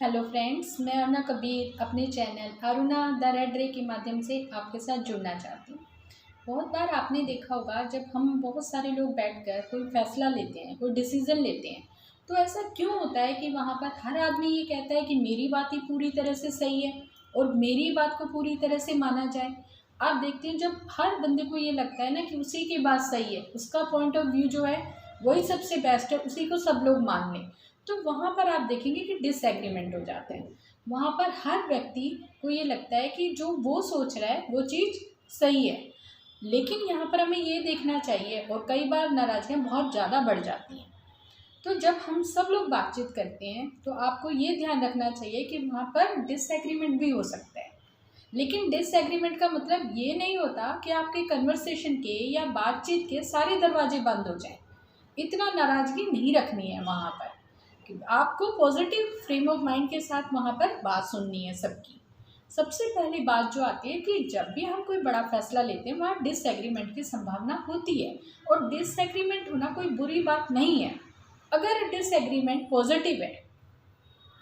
Hello friends, मैं अरुणा कबीर अपने channel Aruna the red रे के माध्यम से आपके साथ जुड़ना चाहती हूँ। बहुत बार आपने देखा होगा, जब हम बहुत सारे लोग बैठकर कोई फैसला लेते हैं, कोई डिसीज़न लेते हैं, तो ऐसा क्यों होता है कि वहाँ पर हर आदमी ये कहता है कि मेरी बात ही पूरी तरह से सही है और मेरी बात को पूरी तरह से माना जाए। आप देखते हैं, जब हर बंदे को ये लगता है ना कि उसी की बात सही है, उसका पॉइंट ऑफ व्यू जो है वही सबसे बेस्ट है, उसी को सब लोग मान लें, तो वहाँ पर आप देखेंगे कि डिसएग्रीमेंट हो जाते हैं। वहाँ पर हर व्यक्ति को ये लगता है कि जो वो सोच रहा है वो चीज़ सही है। लेकिन यहाँ पर हमें ये देखना चाहिए, और कई बार नाराज़गियाँ बहुत ज़्यादा बढ़ जाती हैं। तो जब हम सब लोग बातचीत करते हैं तो आपको ये ध्यान रखना चाहिए कि वहाँ पर डिसएग्रीमेंट भी हो सकता है। लेकिन डिसएग्रीमेंट का मतलब ये नहीं होता कि आपके कन्वर्सेशन के या बातचीत के सारे दरवाजे बंद हो जाएं। इतना नाराज़गी नहीं रखनी है वहाँ पर, कि आपको पॉजिटिव फ्रेम ऑफ माइंड के साथ वहाँ पर बात सुननी है सबकी। सबसे पहली बात जो आती है कि जब भी हम कोई बड़ा फैसला लेते हैं, वहाँ डिसएग्रीमेंट की संभावना होती है, और डिसएग्रीमेंट होना कोई बुरी बात नहीं है। अगर डिसएग्रीमेंट पॉजिटिव है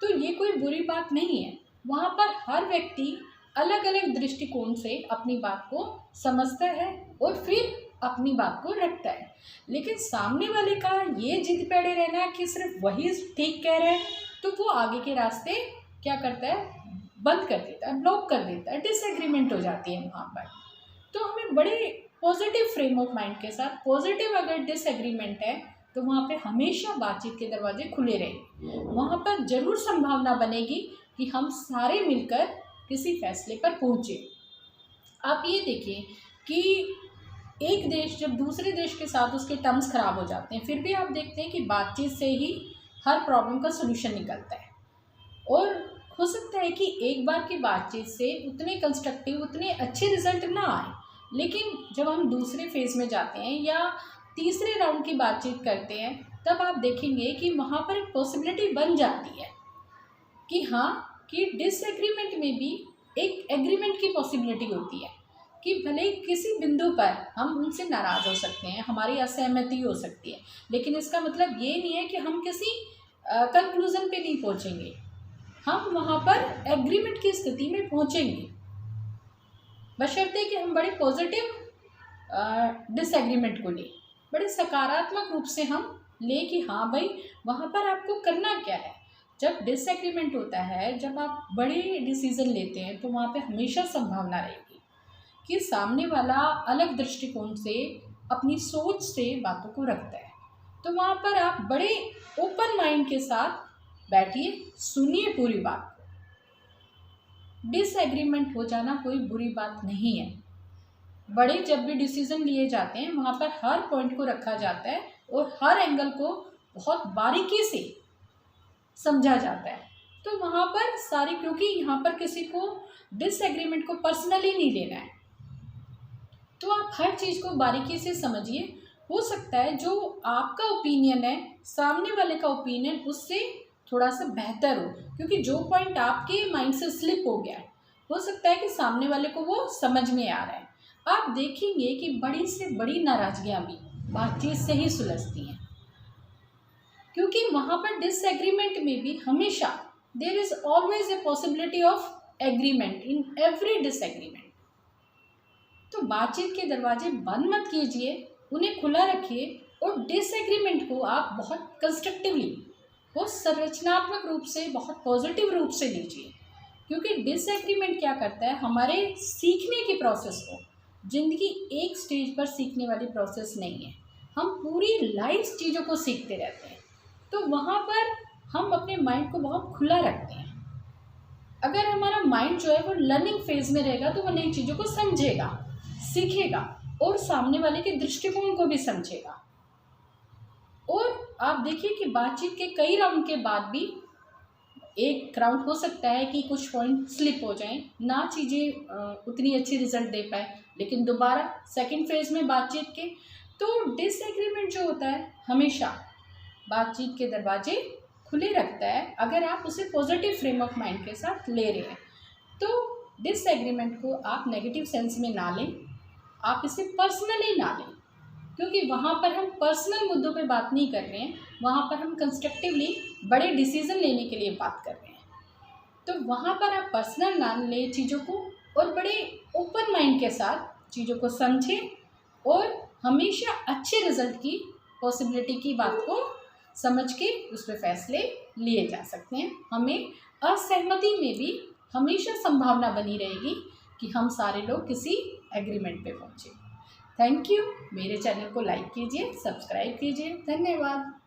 तो ये कोई बुरी बात नहीं है। वहाँ पर हर व्यक्ति अलग अलग दृष्टिकोण से अपनी बात को समझता है और फिर अपनी बात को रखता है। लेकिन सामने वाले का ये जिद पड़े रहना कि सिर्फ वही ठीक कह रहा है, तो वो आगे के रास्ते क्या करता है, बंद कर देता है, ब्लॉक कर देता है, डिसएग्रीमेंट हो जाती है वहाँ पर। तो हमें बड़े पॉजिटिव फ्रेम ऑफ माइंड के साथ, पॉजिटिव अगर डिसएग्रीमेंट है तो वहाँ पे हमेशा बातचीत के दरवाजे खुले रहेंगे। वहाँ पर ज़रूर संभावना बनेगी कि हम सारे मिलकर किसी फैसले पर पहुँचे। आप ये देखिए कि एक देश जब दूसरे देश के साथ उसके टर्म्स ख़राब हो जाते हैं, फिर भी आप देखते हैं कि बातचीत से ही हर प्रॉब्लम का सलूशन निकलता है। और हो सकता है कि एक बार की बातचीत से उतने कंस्ट्रक्टिव, उतने अच्छे रिजल्ट ना आए, लेकिन जब हम दूसरे फेज़ में जाते हैं या तीसरे राउंड की बातचीत करते हैं, तब आप देखेंगे कि वहाँ पर एक पॉसिबिलिटी बन जाती है कि हाँ, कि डिसएग्रीमेंट में भी एक एग्रीमेंट की पॉसिबिलिटी होती है, कि भले ही किसी बिंदु पर हम उनसे नाराज़ हो सकते हैं, हमारी असहमति हो सकती है, लेकिन इसका मतलब ये नहीं है कि हम किसी कंक्लूज़न पे नहीं पहुँचेंगे। हम वहाँ पर एग्रीमेंट की स्थिति में पहुँचेंगे, बशर्ते कि हम बड़े पॉजिटिव डिसएग्रीमेंट को लें, बड़े सकारात्मक रूप से हम लें कि हाँ भाई, वहाँ पर आपको करना क्या है। जब डिसएग्रीमेंट होता है, जब आप बड़े डिसीज़न लेते हैं, तो वहाँ पे हमेशा संभावना रहेगी कि सामने वाला अलग दृष्टिकोण से, अपनी सोच से बातों को रखता है। तो वहाँ पर आप बड़े ओपन माइंड के साथ बैठिए, सुनिए पूरी बात को। डिसएग्रीमेंट हो जाना कोई बुरी बात नहीं है। बड़े जब भी डिसीज़न लिए जाते हैं, वहाँ पर हर पॉइंट को रखा जाता है और हर एंगल को बहुत बारीकी से समझा जाता है। तो वहाँ पर सारी, क्योंकि यहाँ पर किसी को डिसएग्रीमेंट को पर्सनली नहीं लेना है, तो आप हर चीज़ को बारीकी से समझिए। हो सकता है जो आपका ओपिनियन है, सामने वाले का ओपिनियन उससे थोड़ा सा बेहतर हो, क्योंकि जो पॉइंट आपके माइंड से स्लिप हो गया है, हो सकता है कि सामने वाले को वो समझ में आ रहा है। आप देखेंगे कि बड़ी से बड़ी नाराज़गियाँ भी बातचीत से ही सुलझती हैं, क्योंकि वहाँ पर डिसएग्रीमेंट में भी हमेशा there is always a possibility of agreement in every disagreement. तो बातचीत के दरवाजे बंद मत कीजिए, उन्हें खुला रखिए, और डिसएग्रीमेंट को आप बहुत कंस्ट्रक्टिवली, बहुत संरचनात्मक रूप से, बहुत पॉजिटिव रूप से लीजिए। क्योंकि डिसएग्रीमेंट क्या करता है, हमारे सीखने के प्रोसेस को, ज़िंदगी एक स्टेज पर सीखने वाली प्रोसेस नहीं है, हम पूरी लाइफ चीज़ों को सीखते रहते हैं। तो वहाँ पर हम अपने माइंड को बहुत खुला रखते हैं। अगर हमारा माइंड जो है वो लर्निंग फेज़ में रहेगा, तो वो नई चीज़ों को समझेगा, सीखेगा, और सामने वाले के दृष्टिकोण को भी समझेगा। और आप देखिए कि बातचीत के कई राउंड के बाद भी, एक राउंड हो सकता है कि कुछ पॉइंट स्लिप हो जाएं, ना चीज़ें उतनी अच्छी रिजल्ट दे पाए, लेकिन दोबारा सेकंड फेज़ में बातचीत के, तो डिसएग्रीमेंट जो होता है हमेशा बातचीत के दरवाजे खुले रखता है, अगर आप उसे पॉजिटिव फ्रेम ऑफ माइंड के साथ ले रहे हैं। तो डिसएग्रीमेंट को आप नेगेटिव सेंस में ना लें, आप इसे पर्सनली ना लें, क्योंकि वहाँ पर हम पर्सनल मुद्दों पे बात नहीं कर रहे हैं, वहाँ पर हम कंस्ट्रक्टिवली बड़े डिसीज़न लेने के लिए बात कर रहे हैं। तो वहाँ पर आप पर्सनल ना लें चीज़ों को और बड़े ओपन माइंड के साथ चीज़ों को समझें और हमेशा अच्छे रिजल्ट की पॉसिबिलिटी की बात को समझ के उस पर फैसले लिए जा सकते हैं। हमें असहमति में भी हमेशा संभावना बनी रहेगी कि हम सारे लोग किसी एग्रीमेंट पे पहुँचे। Thank you. मेरे चैनल को लाइक कीजिए, सब्सक्राइब कीजिए। धन्यवाद।